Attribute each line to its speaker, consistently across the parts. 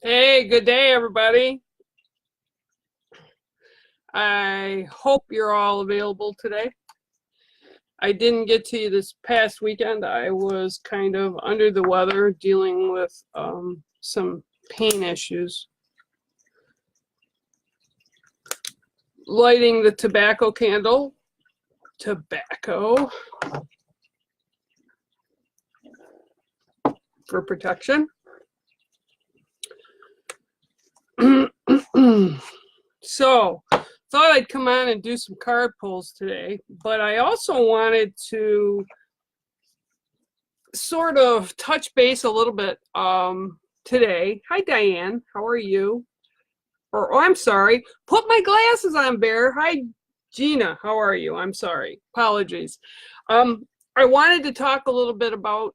Speaker 1: Hey, good day, everybody. I hope you're all available today. I didn't get to you this past weekend. I was kind of under the weather dealing with some pain issues. Lighting the tobacco candle. Tobacco for protection. So, thought I'd come on and do some card pulls today, but I also wanted to sort of touch base a little bit today. Hi, Diane. How are you? Or, oh, I'm sorry. Put my glasses on, Bear. Hi, Gina. How are you? I'm sorry. Apologies. I wanted to talk a little bit about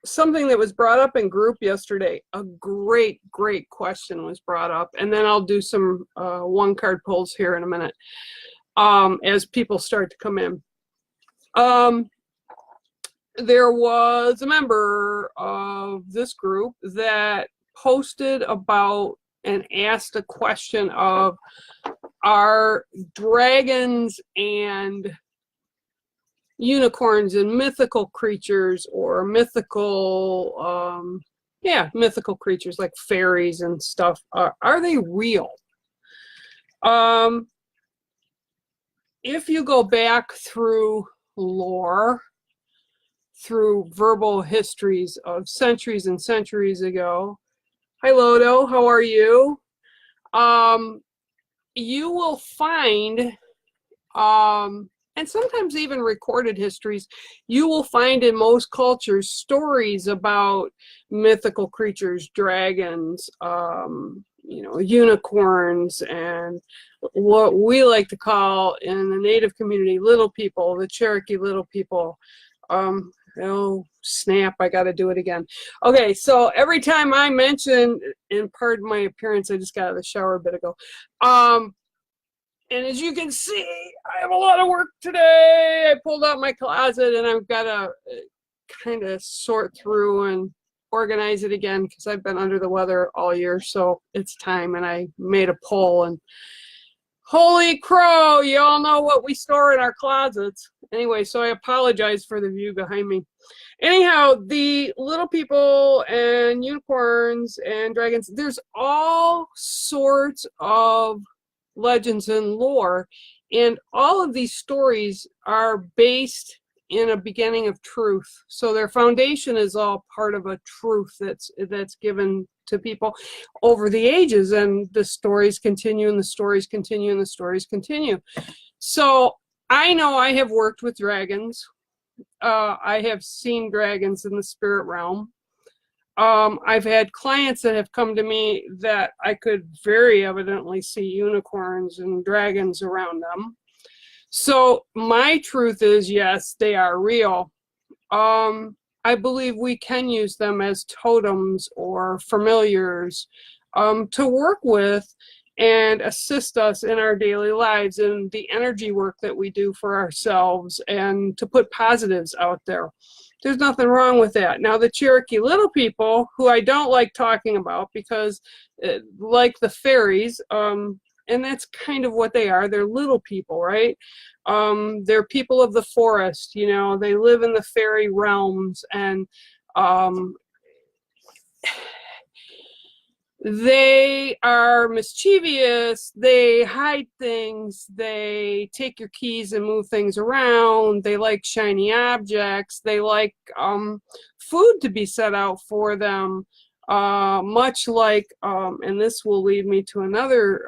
Speaker 1: something that was brought up in group yesterday. A great question was brought up, and then I'll do some one card pulls here in a minute as people start to come in. There was a member of this group that posted about and asked a question of, are dragons and unicorns and mythical creatures, or mythical mythical creatures like fairies and stuff, are they real? If you go back through lore, through verbal histories of centuries and centuries ago. Hi, Lodo, how are you? You will find, and sometimes even recorded histories, you will find in most cultures stories about mythical creatures, dragons, unicorns, and what we like to call in the Native community, little people, the Cherokee little people. Oh, snap, I got to do it again. Okay, so every time I mention, and pardon my appearance, I just got out of the shower a bit ago. And as you can see, I have a lot of work today. I pulled out my closet and I've got to kind of sort through and organize it again because I've been under the weather all year, so it's time. And I made a poll, and holy crow, you all know what we store in our closets. Anyway, so I apologize for the view behind me. Anyhow, the little people and unicorns and dragons, there's all sorts of legends and lore, and all of these stories are based in a beginning of truth. So their foundation is all part of a truth that's given to people over the ages, and the stories continue and the stories continue and the stories continue. So I know I have worked with dragons. I have seen dragons in the spirit realm. I've had clients that have come to me that I could very evidently see unicorns and dragons around them. So my truth is, yes, they are real. I believe we can use them as totems or familiars to work with and assist us in our daily lives and the energy work that we do for ourselves, and to put positives out there. There's nothing wrong with that. Now, the Cherokee little people, who I don't like talking about because, like the fairies, and that's kind of what they are. They're little people, right? They're people of the forest, you know, they live in the fairy realms, and they are mischievous, they hide things, they take your keys and move things around, they like shiny objects, they like food to be set out for them, much like, and this will lead me to another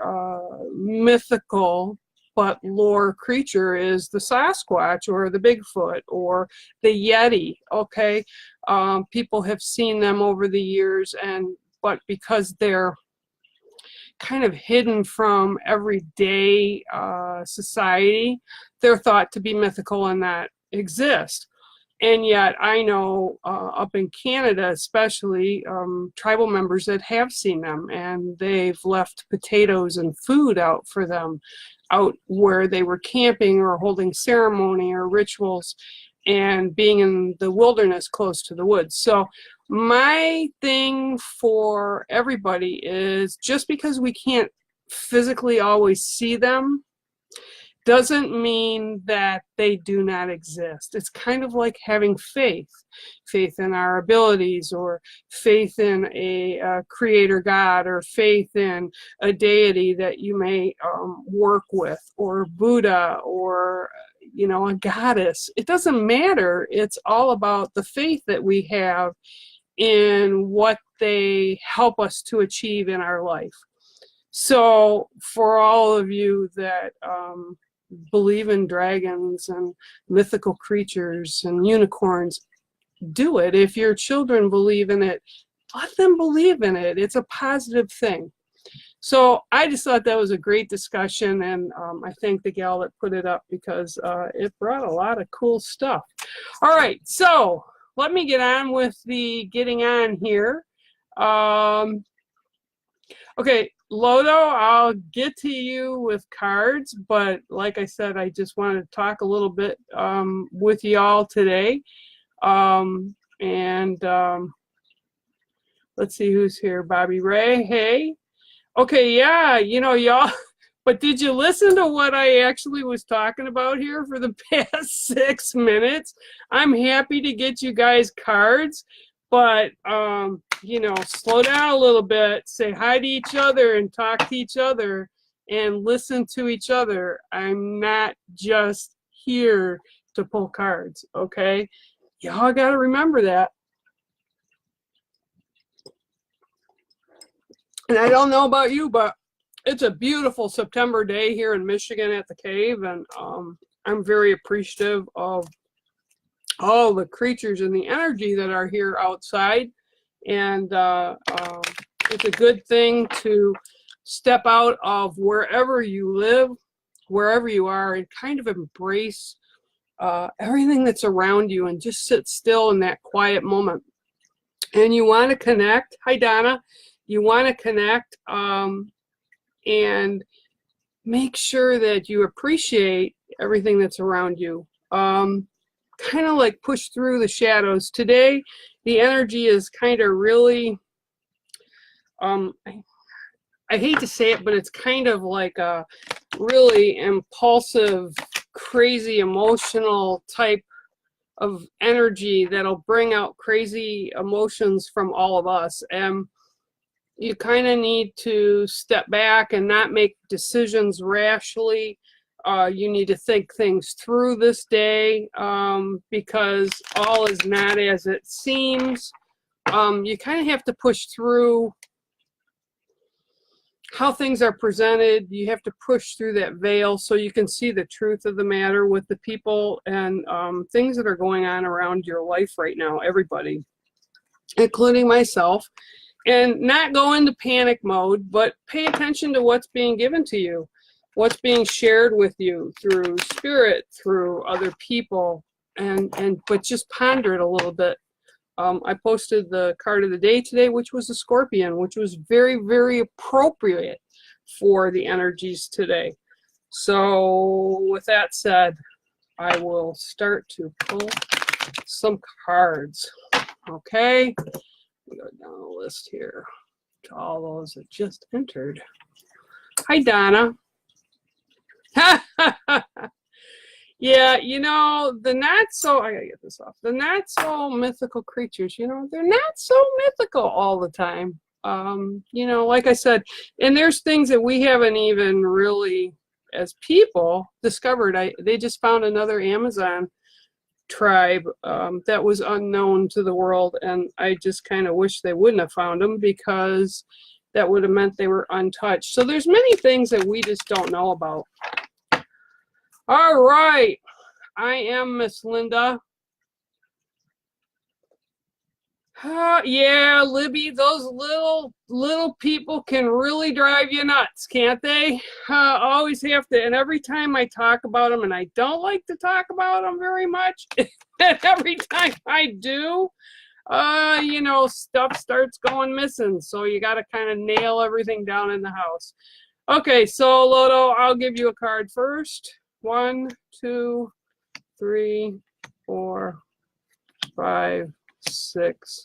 Speaker 1: mythical but lore creature, is the Sasquatch or the Bigfoot or the Yeti. Okay, people have seen them over the years, but because they're kind of hidden from everyday society, they're thought to be mythical and not exist. And yet I know up in Canada especially, tribal members that have seen them, and they've left potatoes and food out for them, out where they were camping or holding ceremony or rituals and being in the wilderness close to the woods. So My thing for everybody is just because we can't physically always see them doesn't mean that they do not exist. It's kind of like having faith, faith in our abilities, or faith in a creator God, or faith in a deity that you may work with, or Buddha, or you know, a goddess. It doesn't matter. It's all about the faith that we have in what they help us to achieve in our life. So for all of you that believe in dragons and mythical creatures and unicorns, do it. If your children believe in it, let them believe in it. It's a positive thing. So I just thought that was a great discussion, and I thank the gal that put it up, because it brought a lot of cool stuff. All right, so let me get on with the getting on here. Okay, Lodo, I'll get to you with cards, but like I said, I just wanted to talk a little bit with y'all today. Let's see who's here. Bobby Ray, hey. Okay, yeah, you know, y'all, but did you listen to what I actually was talking about here for the past 6 minutes? I'm happy to get you guys cards, but you know, slow down a little bit, say hi to each other and talk to each other and listen to each other. I'm not just here to pull cards, okay? Y'all got to remember that. And I don't know about you, but it's a beautiful September day here in Michigan at the cave, and I'm very appreciative of all the creatures and the energy that are here outside. And it's a good thing to step out of wherever you live, wherever you are, and kind of embrace everything that's around you and just sit still in that quiet moment. And you want to connect. Hi, Donna. You want to connect and make sure that you appreciate everything that's around you. Kind of like push through the shadows. Today, the energy is kind of really, I hate to say it, but it's kind of like a really impulsive, crazy, emotional type of energy that'll bring out crazy emotions from all of us. And you kind of need to step back and not make decisions rashly. You need to think things through this day, because all is not as it seems. You kind of have to push through how things are presented. You have to push through that veil so you can see the truth of the matter with the people and things that are going on around your life right now, everybody, including myself. And not go into panic mode, but pay attention to what's being given to you, what's being shared with you through spirit, through other people, but just ponder it a little bit. I posted the card of the day today, which was a scorpion, which was very, very appropriate for the energies today. So with that said, I will start to pull some cards. Okay. We go down the list here to all those that just entered. Hi, Donna. Yeah, you know, the not so, I gotta get this off. The not so mythical creatures, you know, they're not so mythical all the time. You know, like I said, and there's things that we haven't even really, as people, discovered. They just found another Amazon tribe that was unknown to the world, and I just kind of wish they wouldn't have found them, because that would have meant they were untouched. So there's many things that we just don't know about. All right, I am Miss Linda. Yeah, Libby, those little people can really drive you nuts, can't they? Always have to, and every time I talk about them, and I don't like to talk about them very much, and every time I do, you know, stuff starts going missing, so you got to kind of nail everything down in the house. Okay, so Lodo, I'll give you a card first. 1, 2, 3, 4, 5, 6,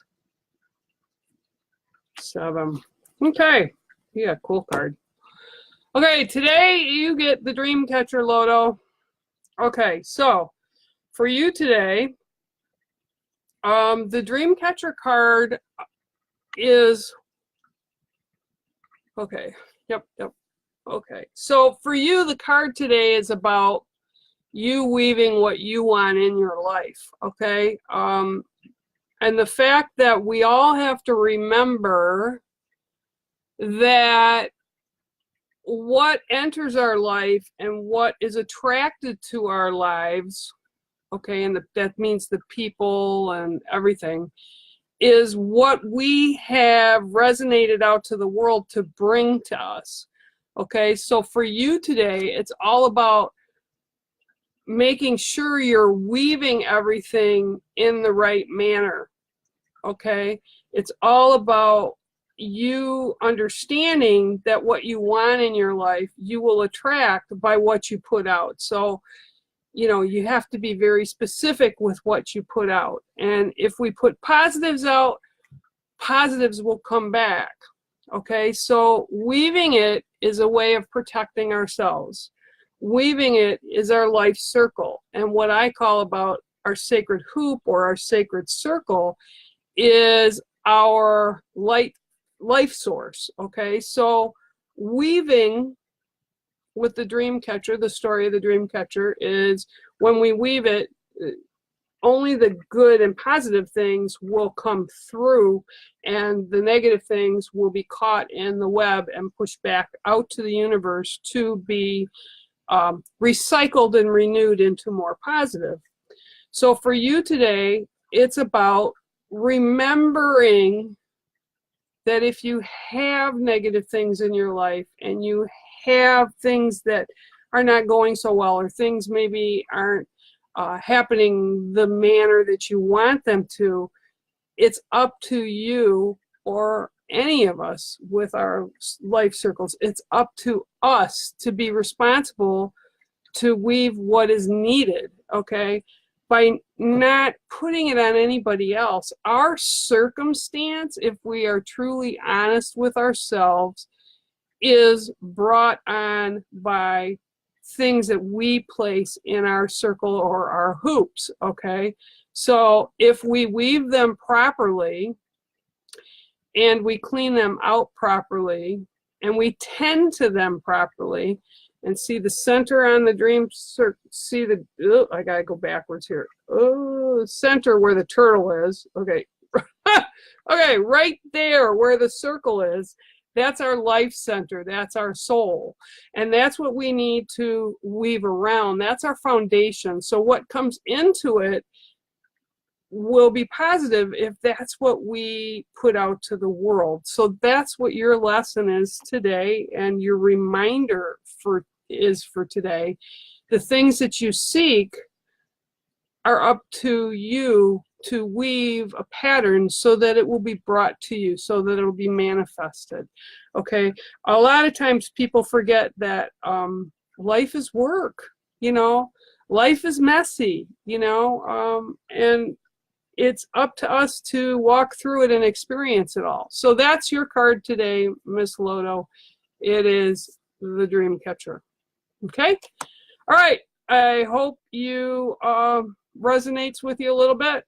Speaker 1: 7. Okay, yeah, cool card. Okay, today you get the Dream Catcher Loto. Okay, so for you today, the Dream Catcher card is, okay, yep. Okay, so for you, the card today is about you weaving what you want in your life, okay? And the fact that we all have to remember that what enters our life and what is attracted to our lives, okay, and that means the people and everything, is what we have resonated out to the world to bring to us. Okay, so for you today, it's all about making sure you're weaving everything in the right manner. Okay, it's all about you understanding that what you want in your life, you will attract by what you put out. So, you know, you have to be very specific with what you put out. And if we put positives out, positives will come back. Okay, so weaving it is a way of protecting ourselves. Weaving it is our life circle. And what I call about our sacred hoop or our sacred circle is our life source. Okay, so weaving with the dream catcher, the story of the dream catcher is when we weave it, only the good and positive things will come through, and the negative things will be caught in the web and pushed back out to the universe to be recycled and renewed into more positive. So for you today, it's about remembering that if you have negative things in your life and you have things that are not going so well, or things maybe aren't happening the manner that you want them to, it's up to you or any of us with our life circles. It's up to us to be responsible to weave what is needed, okay? By not putting it on anybody else. Our circumstance, if we are truly honest with ourselves, is brought on by things that we place in our circle or our hoops, okay? So if we weave them properly and we clean them out properly and we tend to them properly, and see the center on the dream circle, see the, oh, I gotta go backwards here. Oh, center where the turtle is, okay. Okay, right there where the circle is, that's our life center, that's our soul. And that's what we need to weave around. That's our foundation. So what comes into it will be positive if that's what we put out to the world. So that's what your lesson is today, and your reminder for today. The things that you seek are up to you to weave a pattern so that it will be brought to you, so that it will be manifested. Okay, a lot of times people forget that life is work, you know, life is messy, you know, and it's up to us to walk through it and experience it all. So that's your card today, Miss Loto. It is the Dream Catcher. Okay? All right. I hope you resonates with you a little bit.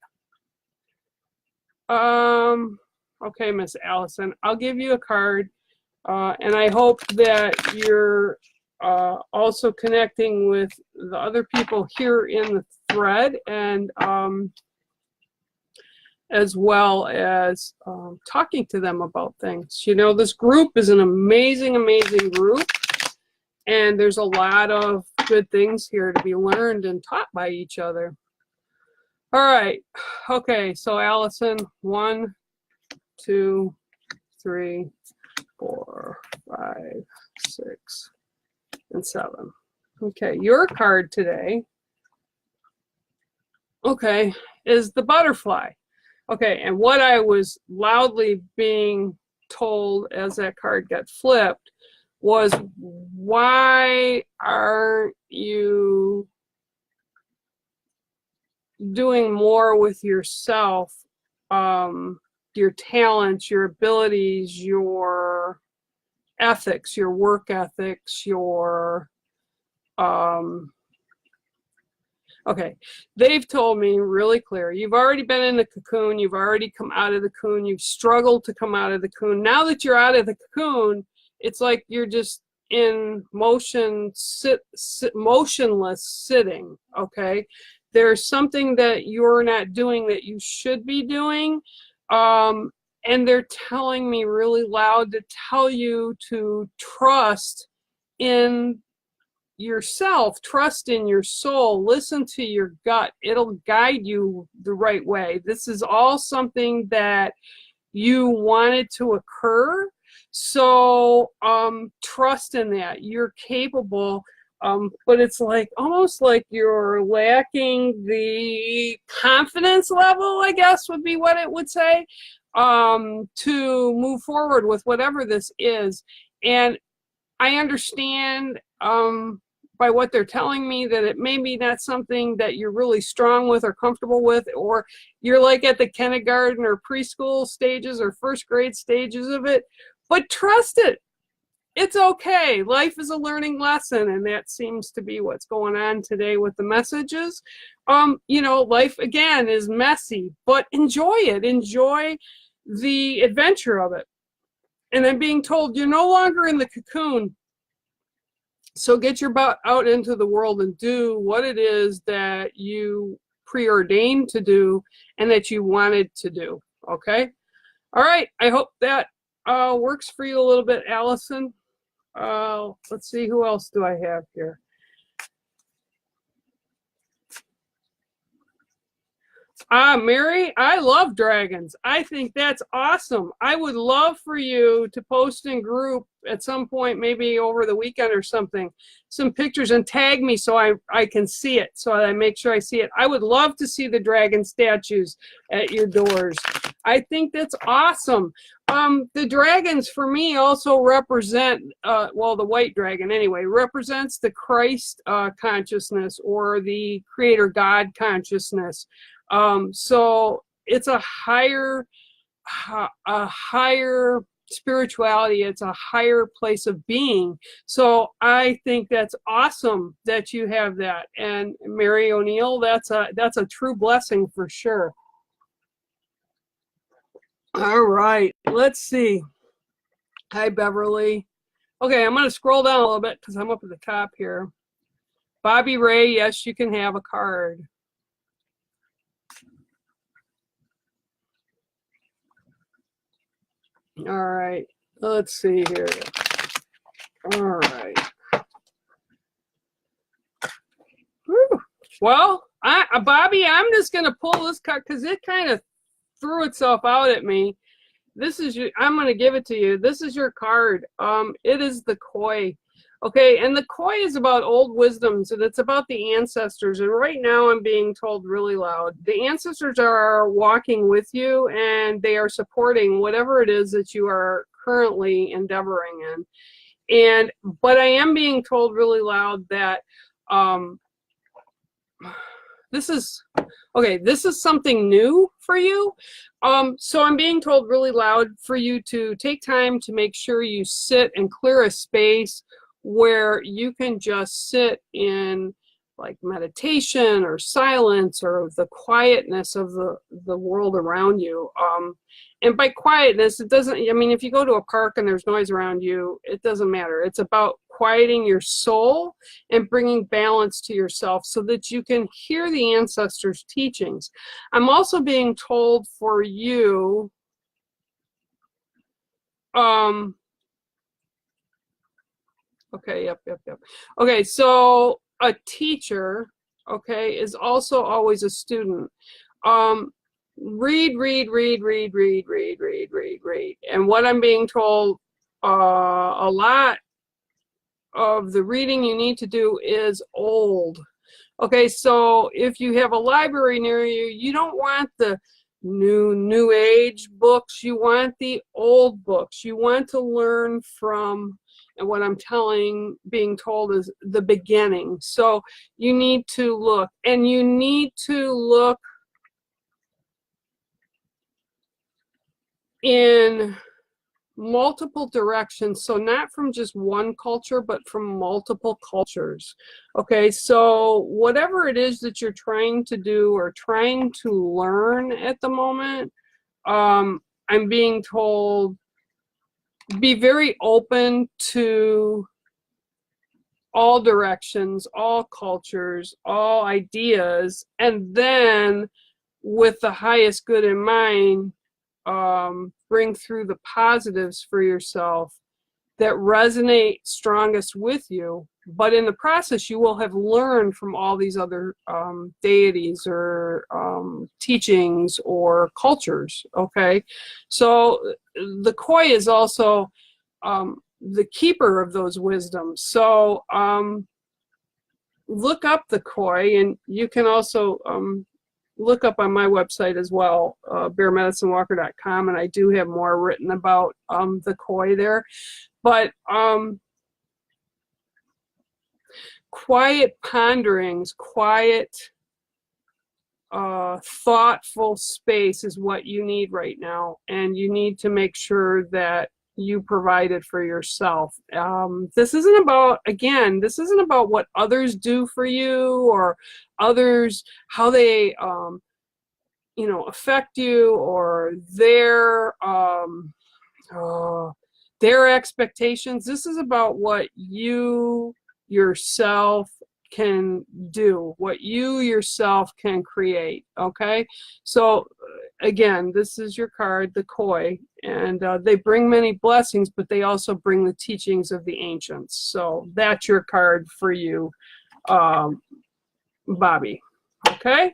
Speaker 1: Okay, Miss Allison, I'll give you a card, and I hope that you're also connecting with the other people here in the thread, and as well as talking to them about things. You know, this group is an amazing, amazing group, and there's a lot of good things here to be learned and taught by each other. All right. Okay, so Allison, 1, 2, 3, 4, 5, 6, and 7. Okay, your card today, okay, is the butterfly. Okay, and what I was loudly being told as that card got flipped was, why aren't you doing more with yourself your talents, your abilities, your ethics, your work ethics, your okay, they've told me really clear, you've already been in the cocoon, you've already come out of the cocoon, you've struggled to come out of the cocoon. Now that you're out of the cocoon, it's like you're just in motion, motionless sitting, okay? There's something that you're not doing that you should be doing, and they're telling me really loud to tell you to trust in yourself, trust in your soul, listen to your gut. It'll guide you the right way. This is all something that you wanted to occur. So trust in that. You're capable, but it's like almost like you're lacking the confidence level, I guess would be what it would say, to move forward with whatever this is. And I understand by what they're telling me that it may be not something that you're really strong with or comfortable with, or you're like at the kindergarten or preschool stages or first grade stages of it, but trust it. It's okay. Life is a learning lesson, and that seems to be what's going on today with the messages. You know, life again is messy, but enjoy it. Enjoy the adventure of it. And I'm being told you're no longer in the cocoon. So get your butt out into the world and do what it is that you preordained to do and that you wanted to do. Okay? All right. I hope that works for you a little bit, Allison. Let's see, who else do I have here? Mary, I love dragons. I think that's awesome. I would love for you to post in group at some point, maybe over the weekend or something, some pictures and tag me so I can see it, so I make sure I see it. I would love to see the dragon statues at your doors. I think that's awesome. The dragons for me also represent, well, the white dragon anyway, represents the Christ consciousness or the Creator God consciousness. So it's a higher spirituality. It's a higher place of being. So I think that's awesome that you have that. And Mary O'Neill, that's a true blessing for sure. All right, let's see. Hi, Beverly. Okay, I'm going to scroll down a little bit because I'm up at the top here. Bobby Ray, yes, you can have a card. All right, let's see here. All right. Whew. Well, Bobby, I'm just going to pull this card because it kind of threw itself out at me. This is your, I'm going to give it to you. This is your card. It is the koi. Okay, and the koi is about old wisdoms, and it's about the ancestors. And right now I'm being told really loud, the ancestors are walking with you, and they are supporting whatever it is that you are currently endeavoring in. But I am being told really loud that this is something new for you. So I'm being told really loud for you to take time to make sure you sit and clear a space where you can just sit in like meditation or silence or the quietness of the world around you. And by quietness, it doesn't, I mean, if you go to a park and there's noise around you, it doesn't matter. It's about quieting your soul and bringing balance to yourself so that you can hear the ancestors' teachings. I'm also being told for you, okay, yep. Okay, so a teacher, okay, is also always a student. Read. And what I'm being told, a lot of the reading you need to do is old. Okay, so if you have a library near you, you don't want the new age books, you want the old books. You want to learn from, and what I'm being told is the beginning. So you need to look, and you need to look in multiple directions. So not from just one culture, but from multiple cultures. Okay, so whatever it is that you're trying to do or trying to learn at the moment, I'm being told be very open to all directions, all cultures, all ideas, and then with the highest good in mind, bring through the positives for yourself that resonate strongest with you. But in the process, you will have learned from all these other deities or teachings or cultures, okay? So the koi is also the keeper of those wisdoms. So look up the koi, and you can also look up on my website as well, bearmedicinewalker.com, and I do have more written about the koi there. But quiet ponderings, quiet, thoughtful space is what you need right now, and you need to make sure that you provide it for yourself. This isn't about, again, this isn't about what others do for you or others, how they you know, affect you, or their expectations. This is about what you yourself can do, what you yourself can create. Okay, so again, this is your card, the koi, and they bring many blessings, but they also bring the teachings of the ancients. So that's your card for you, Bobby. Okay,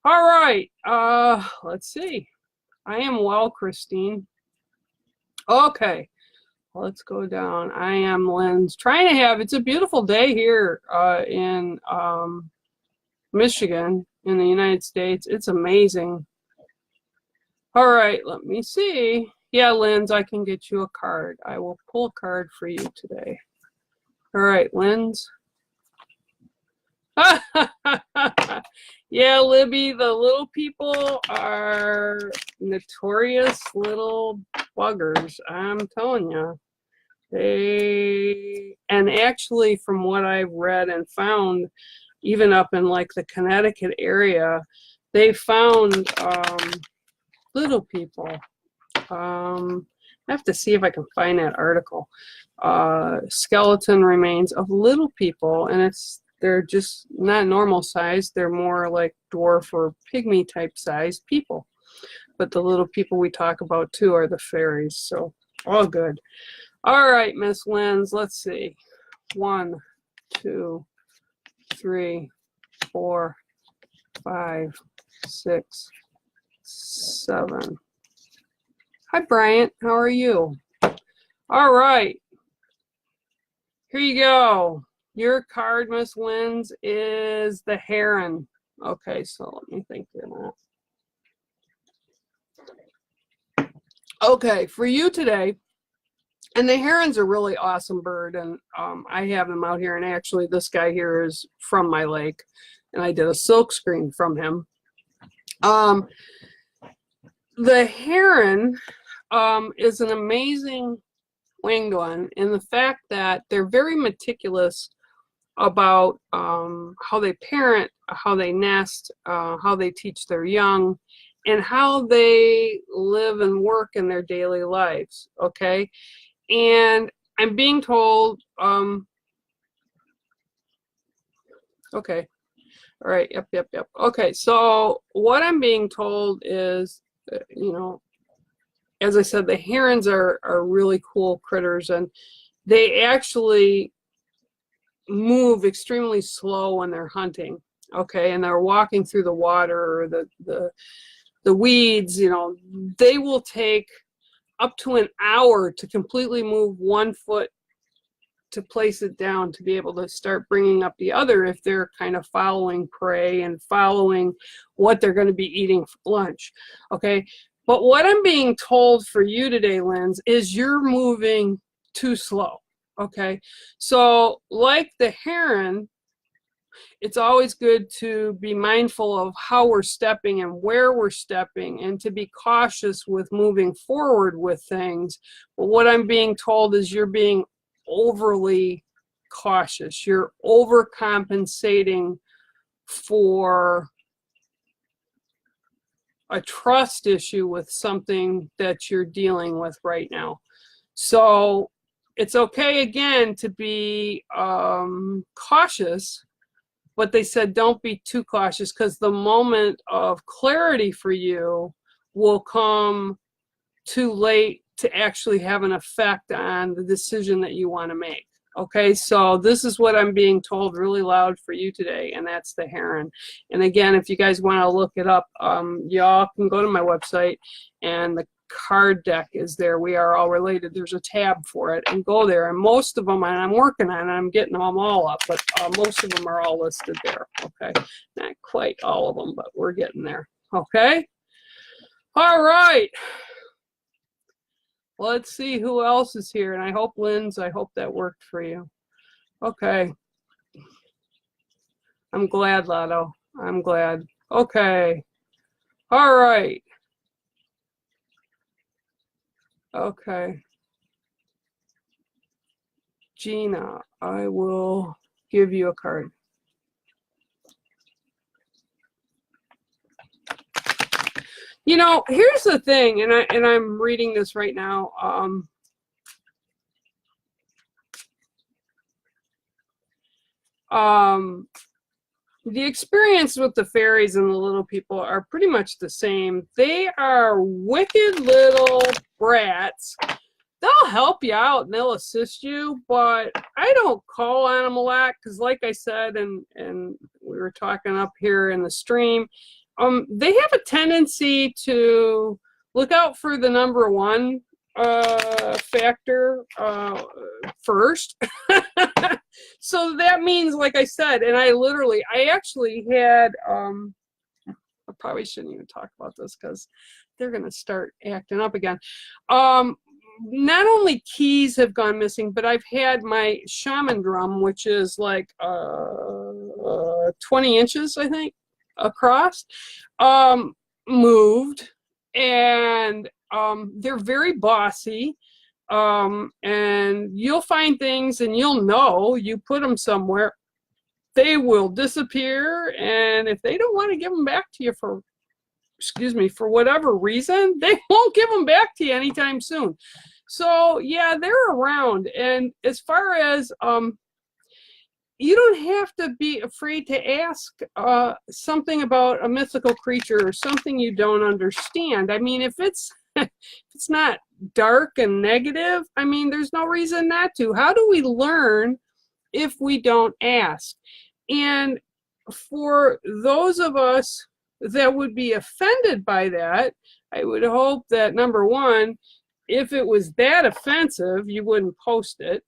Speaker 1: all right, let's see. I am well, Christine. Okay, let's go down. I am Lynn's. Trying to have, it's a beautiful day here in Michigan, in the United States. It's amazing. All right, let me see. Yeah, Lynn's, I can get you a card. I will pull a card for you today. All right, Lynn's. Yeah, Libby, the little people are notorious little buggers. I'm telling you. And actually, from what I've read and found, even up in like the Connecticut area, they found little people. I have to see if I can find that article. Skeleton remains of little people, and they're just not normal size. They're more like dwarf or pygmy type size people. But the little people we talk about too are the fairies. So all good. All right, Miss Lynn's, let's see. 1, 2, 3, 4, 5, 6, 7. Hi, Bryant. How are you? All right. Here you go. Your card, Miss Lynn's, is the heron. Okay, so let me think here a minute. Okay, for you today, and the heron's a really awesome bird, and I have him out here, and actually this guy here is from my lake, and I did a silk screen from him. The heron is an amazing winged one in the fact that they're very meticulous about how they parent, how they nest, how they teach their young, and how they live and work in their daily lives, okay? And I'm being told, okay, all right, yep. Okay, so what I'm being told is, you know, as I said, the herons are really cool critters, and they actually move extremely slow when they're hunting, okay, and they're walking through the water or the weeds. You know, they will take up to an hour to completely move one foot to place it down to be able to start bringing up the other if they're kind of following prey and following what they're going to be eating for lunch, okay? But what I'm being told for you today, Linz, is you're moving too slow, okay? So like the heron, it's always good to be mindful of how we're stepping and where we're stepping, and to be cautious with moving forward with things. But what I'm being told is you're being overly cautious. You're overcompensating for a trust issue with something that you're dealing with right now. So it's okay, again, to be cautious, but they said don't be too cautious, because the moment of clarity for you will come too late to actually have an effect on the decision that you want to make. Okay, so this is what I'm being told really loud for you today, and that's the heron. And again, if you guys want to look it up, y'all can go to my website, and the card deck is there. We Are All Related. There's a tab for it, and go there. And most of them, and I'm working on it, I'm getting them all up, but most of them are all listed there. Okay, not quite all of them, but we're getting there. Okay, all right. Let's see who else is here. And I hope, Lynn's, I hope that worked for you. Okay. I'm glad, Lotto. I'm glad. Okay. All right. Okay. Gina, I will give you a card. You know, here's the thing, and I'm reading this right now. The experience with the fairies and the little people are pretty much the same. They are wicked little brats. They'll help you out and they'll assist you, but I don't call on them a lot, because like I said, and we were talking up here in the stream, they have a tendency to look out for the number one factor first. So that means, like I said, and I actually had, I probably shouldn't even talk about this because they're going to start acting up again. Not only keys have gone missing, but I've had my shaman drum, which is like 20 inches, I think, across, moved, and they're very bossy, and you'll find things and you'll know, you put them somewhere, they will disappear, and if they don't want to give them back to you for, excuse me, for whatever reason, they won't give them back to you anytime soon. So yeah, they're around. And as far as you don't have to be afraid to ask something about a mythical creature or something you don't understand. I mean, if it's not dark and negative, I mean, there's no reason not to. How do we learn if we don't ask? And for those of us that would be offended by that, I would hope that, number one, if it was that offensive, you wouldn't post it.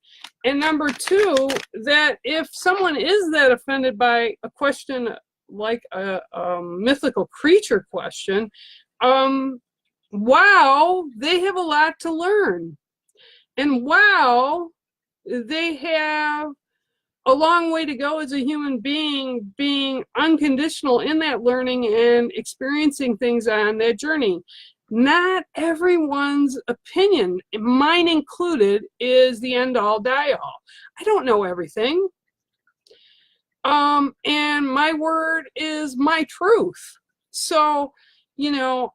Speaker 1: And number two, that if someone is that offended by a question like a mythical creature question, wow, they have a lot to learn. And wow, they have a long way to go as a human being, being unconditional in that learning and experiencing things on that journey. Not everyone's opinion, mine included, is the end-all, die-all. I don't know everything. And my word is my truth. So, you know,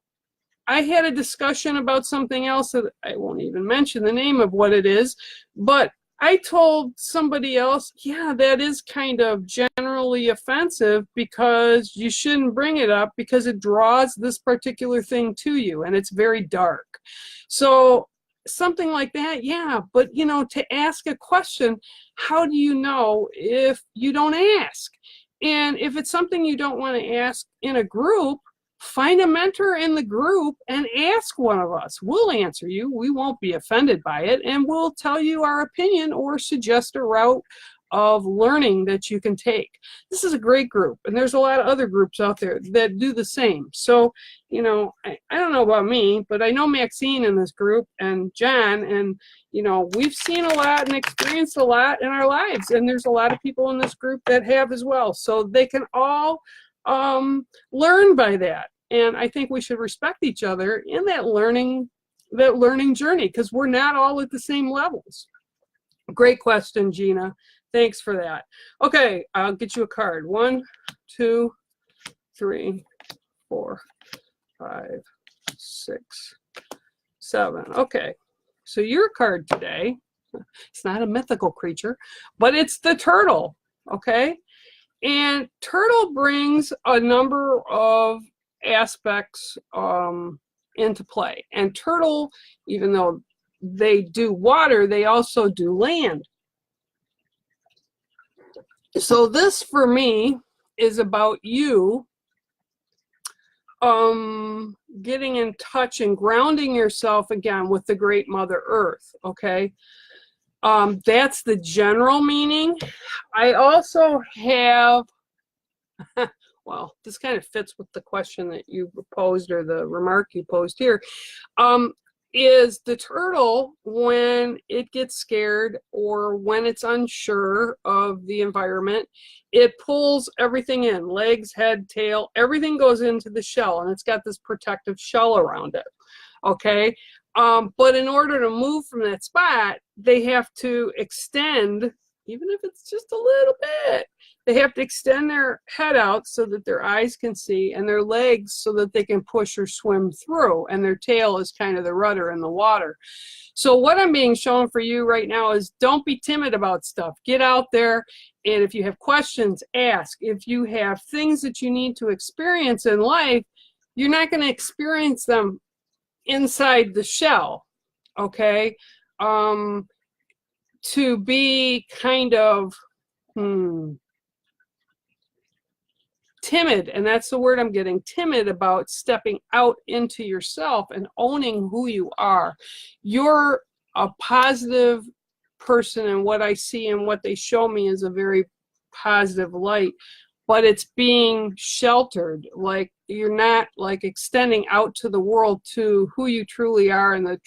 Speaker 1: I had a discussion about something else that I won't even mention the name of what it is, but I told somebody else, yeah, that is kind of generally offensive, because you shouldn't bring it up because it draws this particular thing to you and it's very dark. So something like that, yeah, but you know, to ask a question, how do you know if you don't ask? And if it's something you don't want to ask in a group, find a mentor in the group and ask one of us. We'll answer you. We won't be offended by it, and we'll tell you our opinion or suggest a route of learning that you can take. This is a great group, and there's a lot of other groups out there that do the same. So, you know, I don't know about me, but I know Maxine in this group and John, and, you know, we've seen a lot and experienced a lot in our lives, and there's a lot of people in this group that have as well. So they can all learn by that. And I think we should respect each other in that learning journey, because we're not all at the same levels. Great question, Gina. Thanks for that. Okay, I'll get you a card. 1, 2, 3, 4, 5, 6, 7. Okay, so your card today, it's not a mythical creature, but it's the turtle, okay? And turtle brings a number of aspects into play. And turtle, even though they do water, they also do land. So this for me is about you getting in touch and grounding yourself again with the great Mother Earth, okay? That's the general meaning. I also have, well, this kind of fits with the question that you posed, or the remark you posed here. Is the turtle, when it gets scared or when it's unsure of the environment, it pulls everything in, legs, head, tail, everything goes into the shell, and it's got this protective shell around it, okay? But in order to move from that spot, they have to extend, even if it's just a little bit, they have to extend their head out so that their eyes can see, and their legs so that they can push or swim through, and their tail is kind of the rudder in the water. So what I'm being shown for you right now is, don't be timid about stuff. Get out there, and if you have questions, ask. If you have things that you need to experience in life, you're not going to experience them inside the shell, okay? To be kind of timid, and that's the word I'm getting, timid about stepping out into yourself and owning who you are. You're a positive person, and what I see and what they show me is a very positive light, but it's being sheltered. Like, you're not like extending out to the world to who you truly are and the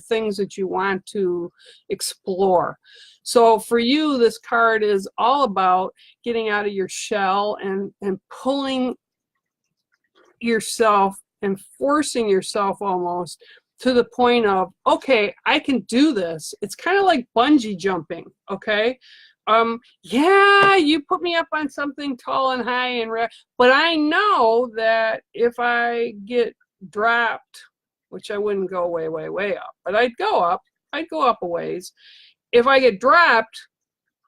Speaker 1: things that you want to explore. So for you, this card is all about getting out of your shell and pulling yourself and forcing yourself almost to the point of, okay, I can do this. It's kind of like bungee jumping, okay? Yeah, you put me up on something tall and high and but I know that if I get dropped, which I wouldn't go way, way, way up, but I'd go up a ways. If I get dropped,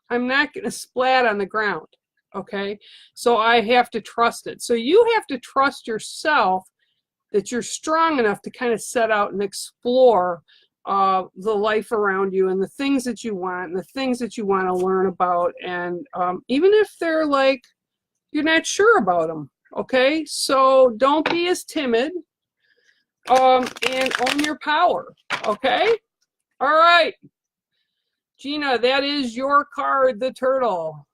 Speaker 1: I'm not going to splat on the ground, okay? So I have to trust it. So you have to trust yourself that you're strong enough to kind of set out and explore the life around you and the things that you want and the things that you want to learn about. And even if they're like, you're not sure about them, okay? So don't be as timid, and own your power, okay? All right. Gina, that is your card, the turtle.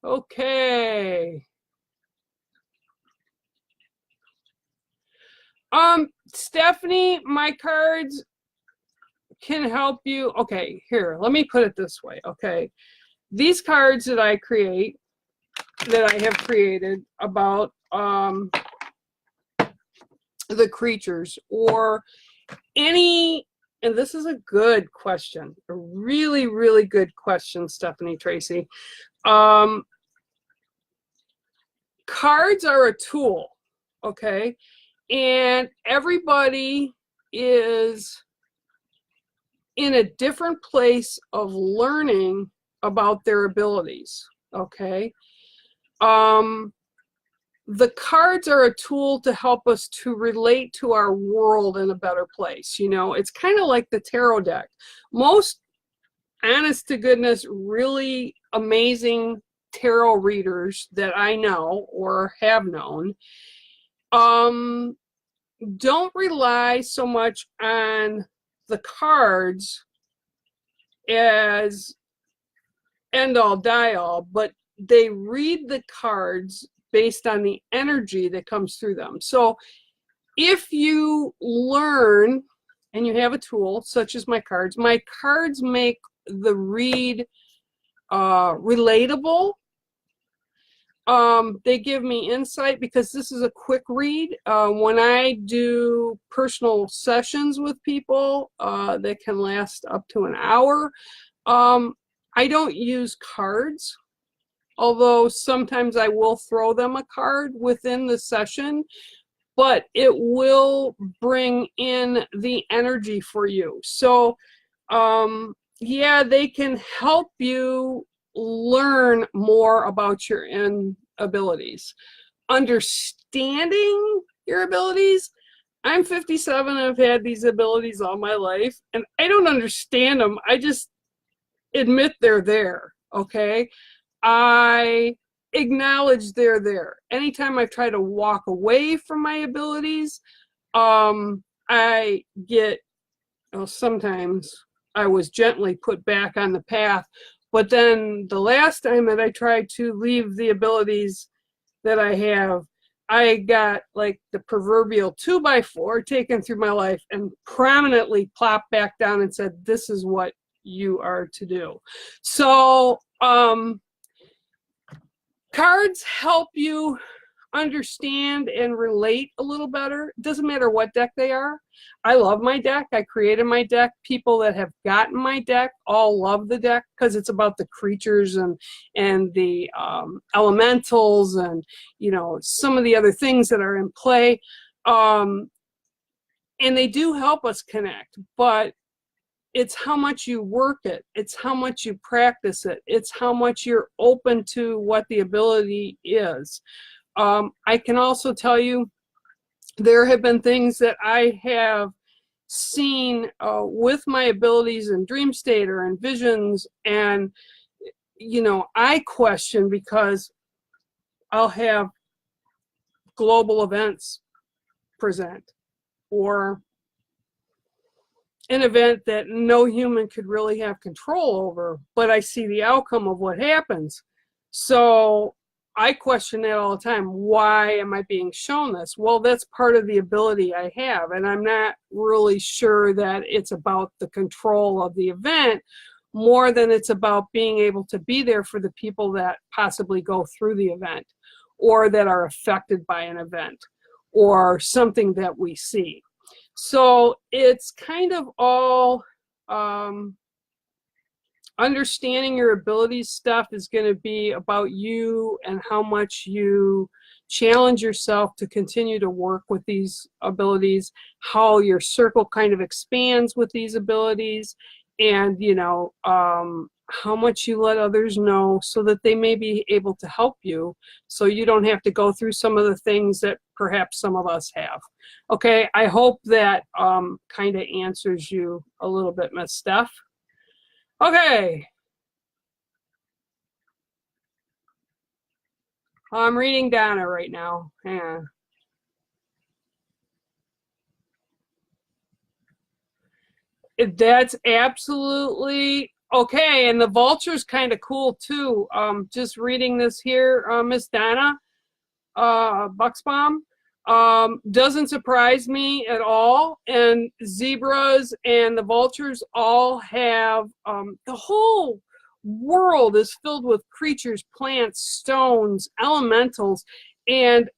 Speaker 1: Okay. Stephanie, my cards can help you. Okay, here, let me put it this way, okay? These cards that I create, that I have created about the creatures or any, and this is a good question, a really, really good question, Stephanie Tracy. Cards are a tool, okay? And everybody is in a different place of learning about their abilities, okay? The cards are a tool to help us to relate to our world in a better place. You know, it's kind of like the tarot deck. Most honest to goodness, really amazing tarot readers that I know or have known, don't rely so much on the cards as end all die all, but they read the cards based on the energy that comes through them. So if you learn and you have a tool such as my cards make the read relatable. They give me insight because this is a quick read. When I do personal sessions with people that can last up to an hour, I don't use cards, although sometimes I will throw them a card within the session, but it will bring in the energy for you. So yeah, they can help you learn more about your abilities. Understanding your abilities. I'm 57 and I've had these abilities all my life, and I don't understand them. I just admit they're there, okay? I acknowledge they're there. Anytime I try to walk away from my abilities, I get, well, sometimes I was gently put back on the path. But then the last time that I tried to leave the abilities that I have, I got like the proverbial 2x4 taken through my life and prominently plopped back down and said, this is what you are to do. So cards help you understand and relate a little better. It doesn't matter what deck they are. I love my deck. I created my deck. People that have gotten my deck all love the deck because it's about the creatures and the elementals and, you know, some of the other things that are in play. And they do help us connect, but it's how much you work it. It's how much you practice it. It's how much you're open to what the ability is. I can also tell you there have been things that I have seen with my abilities in dream state or in visions, and you know, I question because I'll have global events present or an event that no human could really have control over, but I see the outcome of what happens. So I question that all the time. Why am I being shown this? Well, that's part of the ability I have, and I'm not really sure that it's about the control of the event more than it's about being able to be there for the people that possibly go through the event or that are affected by an event or something that we see. So it's kind of all understanding your abilities stuff is going to be about you and how much you challenge yourself to continue to work with these abilities, how your circle kind of expands with these abilities, and, you know, how much you let others know so that they may be able to help you so you don't have to go through some of the things that perhaps some of us have. Okay, I hope that kind of answers you a little bit, Miss Steph. Okay. I'm reading Donna right now. Yeah. That's absolutely okay. And the vulture's kind of cool too. Just reading this here, Miss Donna Buxbaum. Doesn't surprise me at all. And zebras and the vultures all have, the whole world is filled with creatures, plants, stones, elementals, and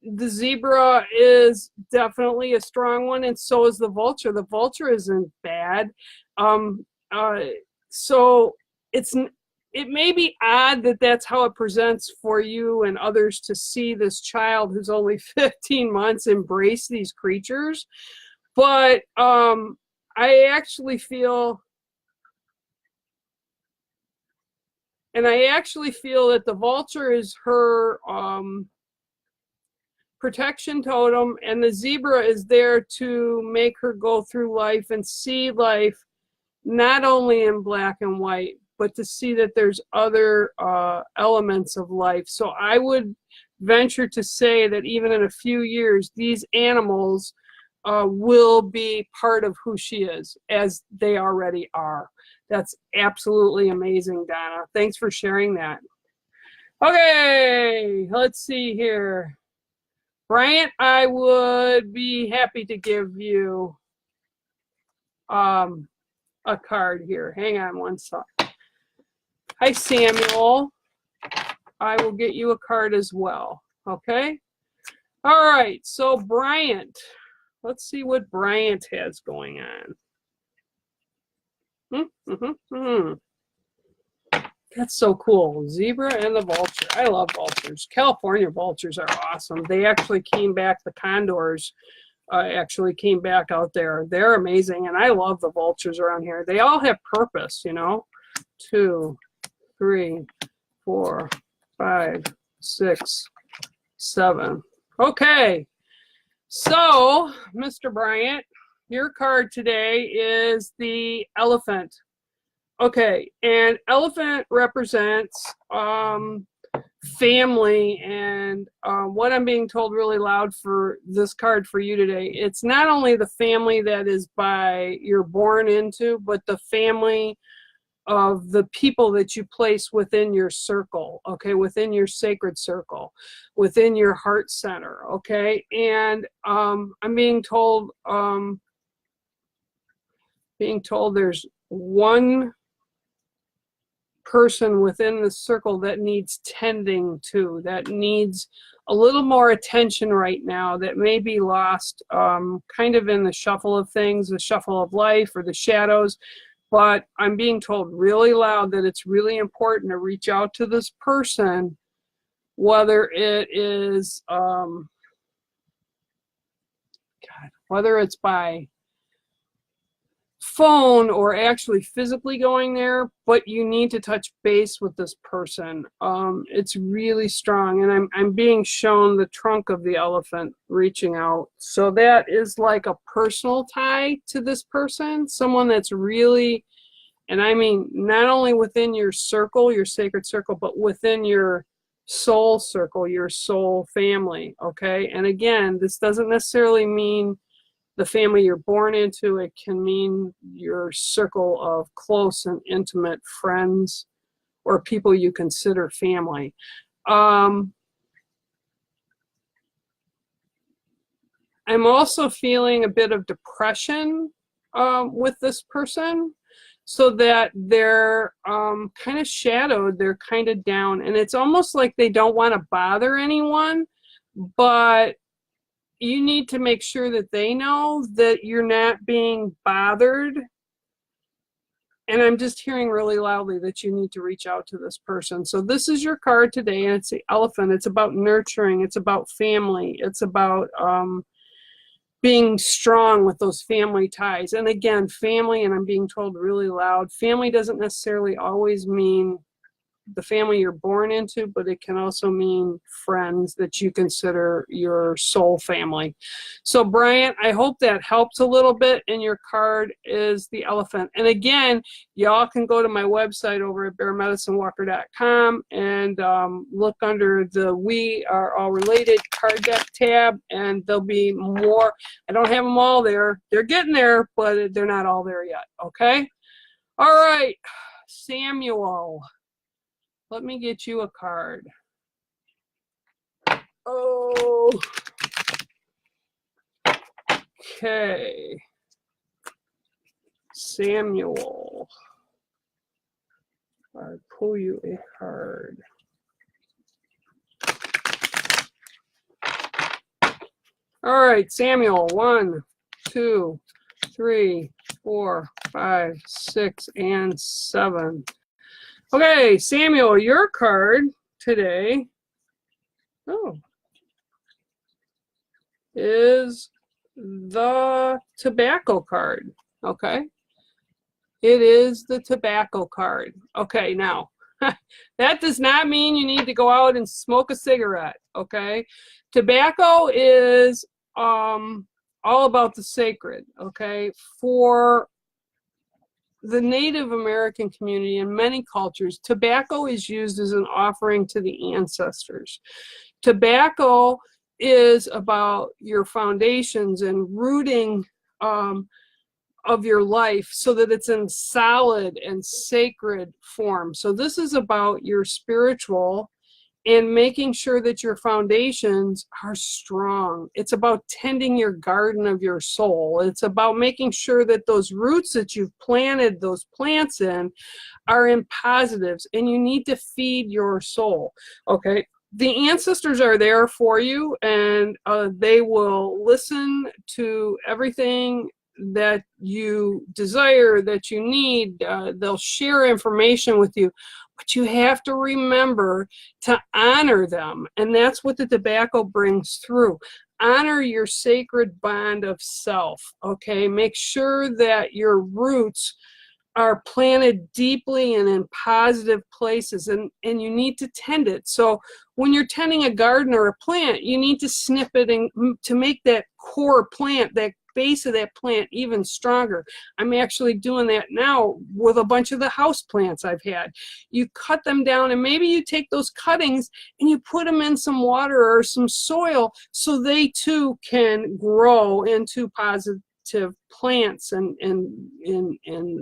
Speaker 1: the zebra is definitely a strong one, and so is the vulture. The vulture isn't bad. So it may be odd that that's how it presents for you and others to see this child who's only 15 months embrace these creatures. But I actually feel, that the vulture is her protection totem, and the zebra is there to make her go through life and see life not only in black and white, but to see that there's other elements of life. So I would venture to say that even in a few years, these animals will be part of who she is, as they already are. That's absolutely amazing, Donna. Thanks for sharing that. Okay, let's see here. Bryant, I would be happy to give you a card here. Hang on one sec. Hi, Samuel. I will get you a card as well. Okay. All right. So Bryant, let's see what Bryant has going on. That's so cool. Zebra and the vulture. I love vultures. California vultures are awesome. They actually came back. The condors actually came back out there. They're amazing. And I love the vultures around here. They all have purpose, you know. 2, 3, 4, 5, 6, 7. Okay. So, Mr. Bryant, your card today is the elephant. Okay, and elephant represents family, and what I'm being told really loud for this card for you today, it's not only the family that is you're born into, but the family of the people that you place within your circle, okay, within your sacred circle, within your heart center, okay? And I'm being told there's one person within the circle that needs tending to, that needs a little more attention right now, that may be lost kind of in the shuffle of things, the shuffle of life or the shadows. But I'm being told really loud that it's really important to reach out to this person, whether it is whether it's by phone or actually physically going there, but you need to touch base with this person. It's really strong, and I'm being shown the trunk of the elephant reaching out. So that is like a personal tie to this person, someone that's really, and I mean not only within your circle, your sacred circle, but within your soul circle, your soul family, okay? And again, this doesn't necessarily mean the family you're born into. It can mean your circle of close and intimate friends or people you consider family. I'm also feeling a bit of depression with this person, so that they're kind of shadowed, they're kind of down, and it's almost like they don't want to bother anyone, but you need to make sure that they know that you're not being bothered. And I'm just hearing really loudly that you need to reach out to this person. So this is your card today, and it's the elephant. It's about nurturing. It's about family. It's about being strong with those family ties. And again, family, and I'm being told really loud, family doesn't necessarily always mean the family you're born into, but it can also mean friends that you consider your soul family. So Bryant, I hope that helps a little bit, and your card is the elephant. And again, y'all can go to my website over at bearmedicinewalker.com and look under the We Are All Related card deck tab, and there'll be more. I don't have them all there. They're getting there, but they're not all there yet, okay? All right, Samuel. Let me get you a card. Oh. Okay. Samuel. I'll pull you a card. All right, Samuel. 1, 2, 3, 4, 5, 6, and 7. Okay, Samuel, your card today is the tobacco card, okay? It is the tobacco card. Okay, now, that does not mean you need to go out and smoke a cigarette, okay? Tobacco is all about the sacred, okay? For the Native American community and many cultures, tobacco is used as an offering to the ancestors. Tobacco is about your foundations and rooting of your life so that it's in solid and sacred form. So this is about your spiritual and making sure that your foundations are strong. It's about tending your garden of your soul. It's about making sure that those roots that you've planted those plants in are in positives, and you need to feed your soul. Okay, the ancestors are there for you, and they will listen to everything that you desire, that you need. They'll share information with you, but you have to remember to honor them, and that's what the tobacco brings through. Honor your sacred bond of self. Okay, make sure that your roots are planted deeply and in positive places, and you need to tend it. So when you're tending a garden or a plant, you need to snip it and to make that core plant, that base of that plant, even stronger. I'm actually doing that now with a bunch of the house plants I've had. You cut them down, and maybe you take those cuttings and you put them in some water or some soil so they too can grow into positive plants and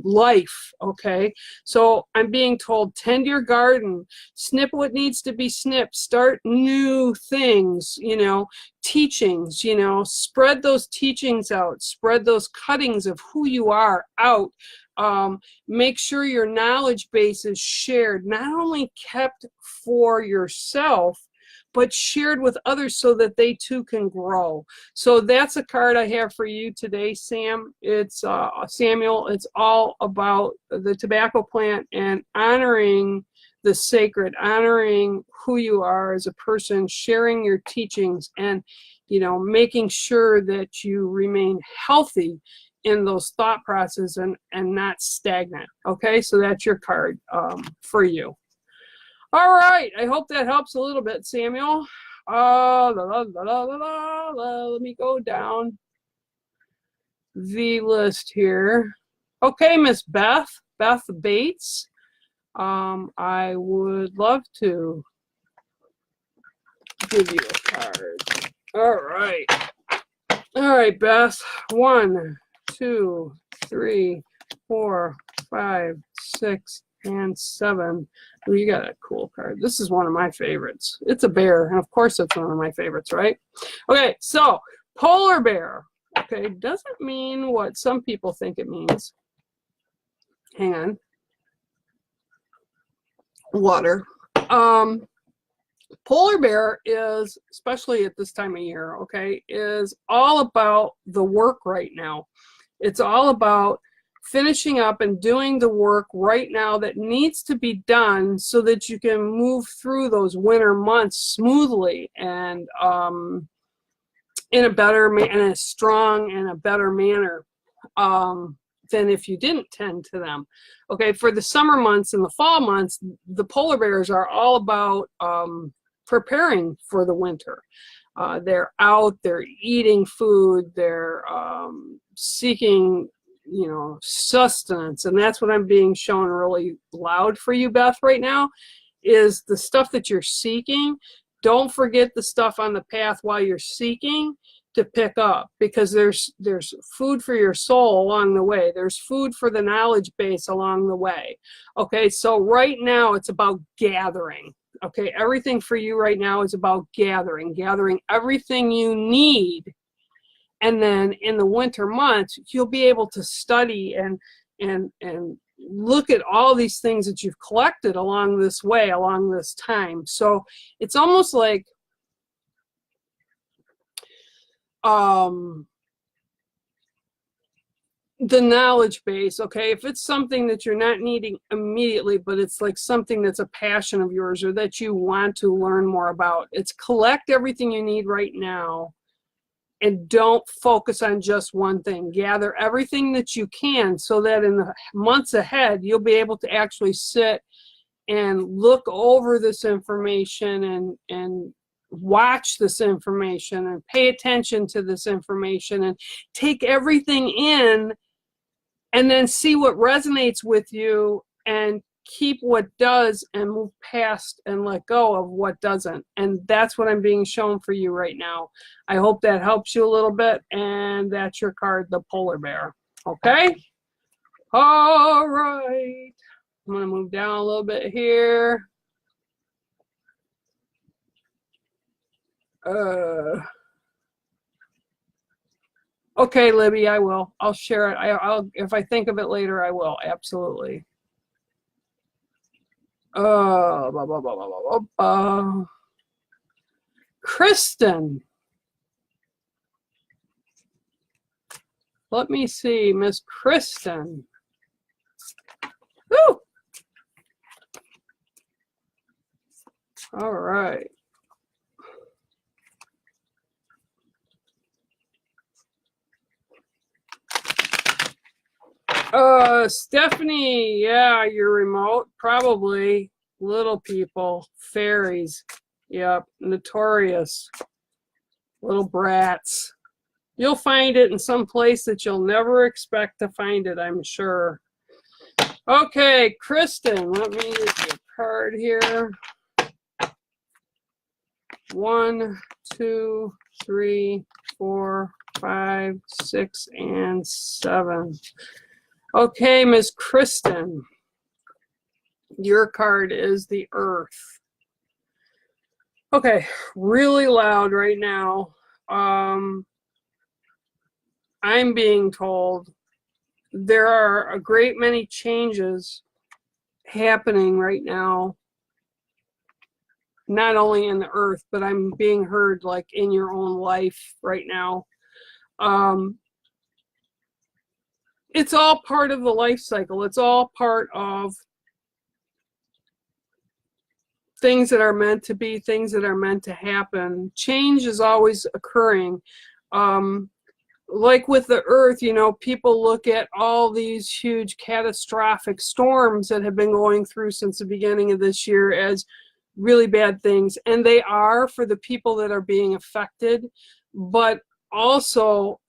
Speaker 1: life. Okay, so I'm being told, tend your garden, snip what needs to be snipped, start new things, you know, teachings, you know, spread those teachings out, spread those cuttings of who you are out. Make sure your knowledge base is shared, not only kept for yourself, but shared with others so that they too can grow. So that's a card I have for you today, Sam. It's Samuel. It's all about the tobacco plant and honoring the sacred, honoring who you are as a person, sharing your teachings, and, you know, making sure that you remain healthy in those thought processes and not stagnant. Okay, so that's your card for you. All right, I hope that helps a little bit, Samuel. Let me go down the list here. Okay, Miss Beth Bates. I would love to give you a card. All right, Beth. 1, 2, 3, 4, 5, 6, and 7. Oh, you got a cool card. This is one of my favorites. It's a bear, and of course it's one of my favorites, right? Okay, so polar bear. Okay, doesn't mean what some people think it means. Hang on. Water. Polar bear is, especially at this time of year, okay, is all about the work right now. It's all about finishing up and doing the work right now that needs to be done so that you can move through those winter months smoothly and in a better, in a strong and a better manner than if you didn't tend to them. Okay, for the summer months and the fall months, the polar bears are all about preparing for the winter. They're out, they're eating food, they're seeking, you know, sustenance, and that's what I'm being shown really loud for you, Beth, right now, is the stuff that you're seeking. Don't forget the stuff on the path while you're seeking to pick up, because there's food for your soul along the way. There's food for the knowledge base along the way. Okay, so right now it's about gathering. Okay, everything for you right now is about gathering everything you need. And then in the winter months, you'll be able to study and look at all these things that you've collected along this way, along this time. So it's almost like the knowledge base, okay? If it's something that you're not needing immediately, but it's like something that's a passion of yours or that you want to learn more about, it's collect everything you need right now. And don't focus on just one thing. Gather everything that you can so that in the months ahead, you'll be able to actually sit and look over this information and watch this information and pay attention to this information and take everything in and then see what resonates with you and keep what does and move past and let go of what doesn't. And that's what I'm being shown for you right now. I hope that helps you a little bit. And that's your card, the polar bear. Okay. All right. I'm going to move down a little bit here. Okay, Libby, I will. I'll share it. I'll if I think of it later, I will. Absolutely. Blah, blah, blah, blah, blah, blah. Kristen. Let me see, Miss Kristen. Woo! All right. Stephanie, yeah, you're remote. Probably little people, fairies. Yep, notorious. Little brats. You'll find it in some place that you'll never expect to find it, I'm sure. Okay, Kristen, let me use your card here. 1, 2, 3, 4, 5, 6, and 7. Okay, Miss Kristen, your card is the Earth. Okay, really loud right now. I'm being told there are a great many changes happening right now, not only in the Earth, but I'm being heard like in your own life right now. It's all part of the life cycle. It's all part of things that are meant to be, things that are meant to happen. Change is always occurring. Like with the Earth, you know, people look at all these huge catastrophic storms that have been going through since the beginning of this year as really bad things. And they are for the people that are being affected, but also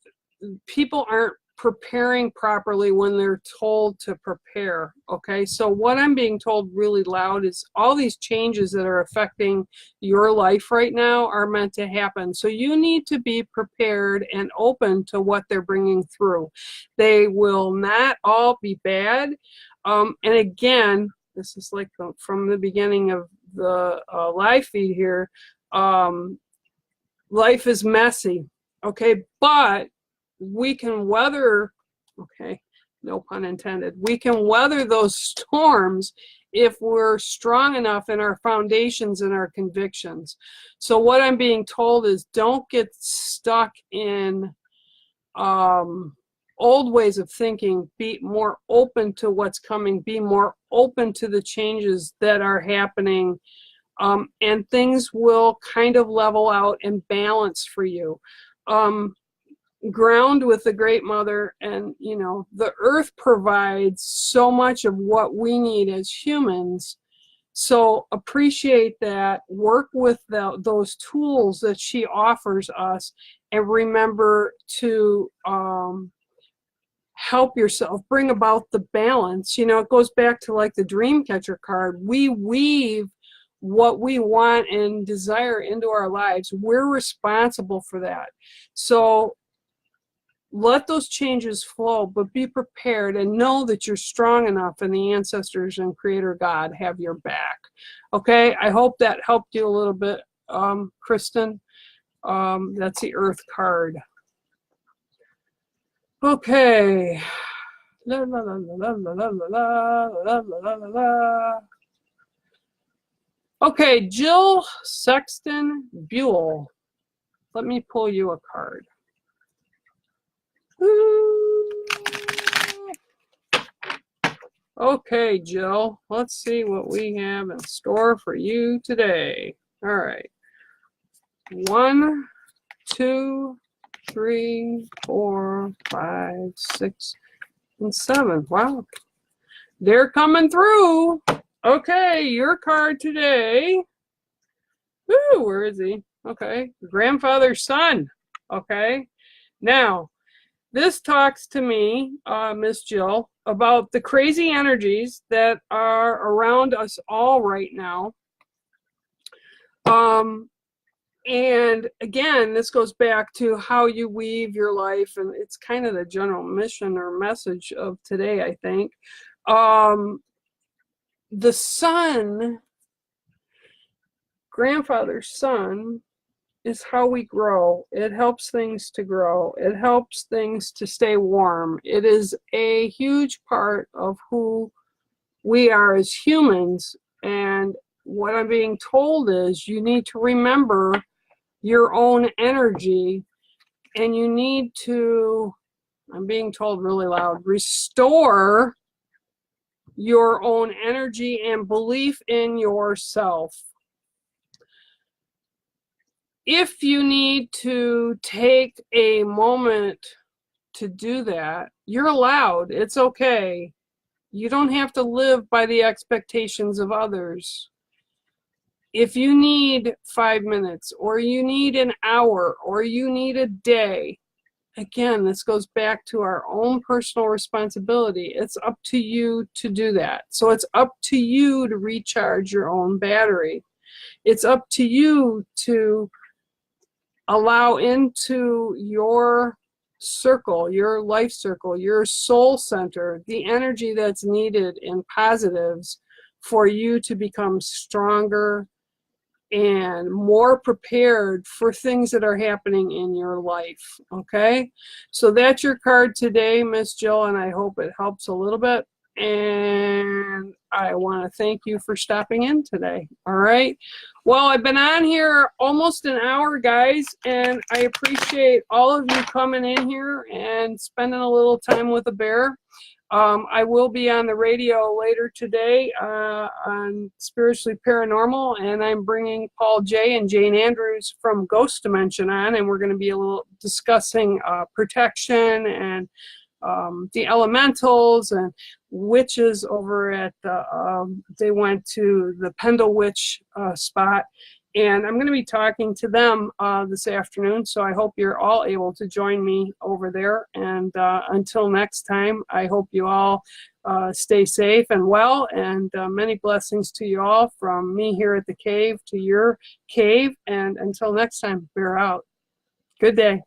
Speaker 1: people aren't preparing properly when they're told to prepare. Okay, so what I'm being told really loud is all these changes that are affecting your life right now are meant to happen. So you need to be prepared and open to what they're bringing through. They will not all be bad. And again, this is like from the beginning of the live feed here. Life is messy. Okay, but we can weather, okay, no pun intended, we can weather those storms if we're strong enough in our foundations and our convictions. So what I'm being told is don't get stuck in old ways of thinking. Be more open to what's coming. Be more open to the changes that are happening. And things will kind of level out and balance for you. Ground with the Great Mother, and you know, the Earth provides so much of what we need as humans. So appreciate that, work with those tools that she offers us, and remember to help yourself, bring about the balance. You know, it goes back to like the dream catcher card. We weave what we want and desire into our lives. We're responsible for that. So let those changes flow, but be prepared and know that you're strong enough and the ancestors and Creator God have your back. Okay, I hope that helped you a little bit, Kristen. That's the Earth card. Okay. La, la, la, la, la, la, la, la, la, la, la. Okay, Jill Sexton Buell. Let me pull you a card. Okay, Jill, let's see what we have in store for you today. All right. 1, 2, 3, 4, 5, 6, and 7. Wow. They're coming through. Okay, your card today. Ooh, where is he? Okay, grandfather's son. Okay. Now, this talks to me, Miss Jill, about the crazy energies that are around us all right now. And again, this goes back to how you weave your life, and it's kind of the general mission or message of today, I think. The sun, grandfather's sun, is how we grow. It helps things to grow. It helps things to stay warm. It is a huge part of who we are as humans. And what I'm being told is you need to remember your own energy, and you need to, I'm being told really loud, restore your own energy and belief in yourself. If you need to take a moment to do that, you're allowed. It's okay. You don't have to live by the expectations of others. If you need 5 minutes, or you need an hour, or you need a day, again, this goes back to our own personal responsibility. It's up to you to do that. So it's up to you to recharge your own battery. It's up to you to allow into your circle, your life circle, your soul center, the energy that's needed in positives for you to become stronger and more prepared for things that are happening in your life. Okay, so that's your card today, Miss Jill, and I hope it helps a little bit. And I want to thank you for stopping in today. All right, well, I've been on here almost an hour, guys, and I appreciate all of you coming in here and spending a little time with a bear. I will be on the radio later today on Spiritually Paranormal, and I'm bringing Paul J. and Jane Andrews from Ghost Dimension on, and we're going to be a little discussing protection and the elementals and witches over at the, they went to the Pendle Witch spot. And I'm going to be talking to them this afternoon, so I hope you're all able to join me over there. And until next time, I hope you all stay safe and well, and many blessings to you all from me here at the cave to your cave. And until next time, bear out. Good day.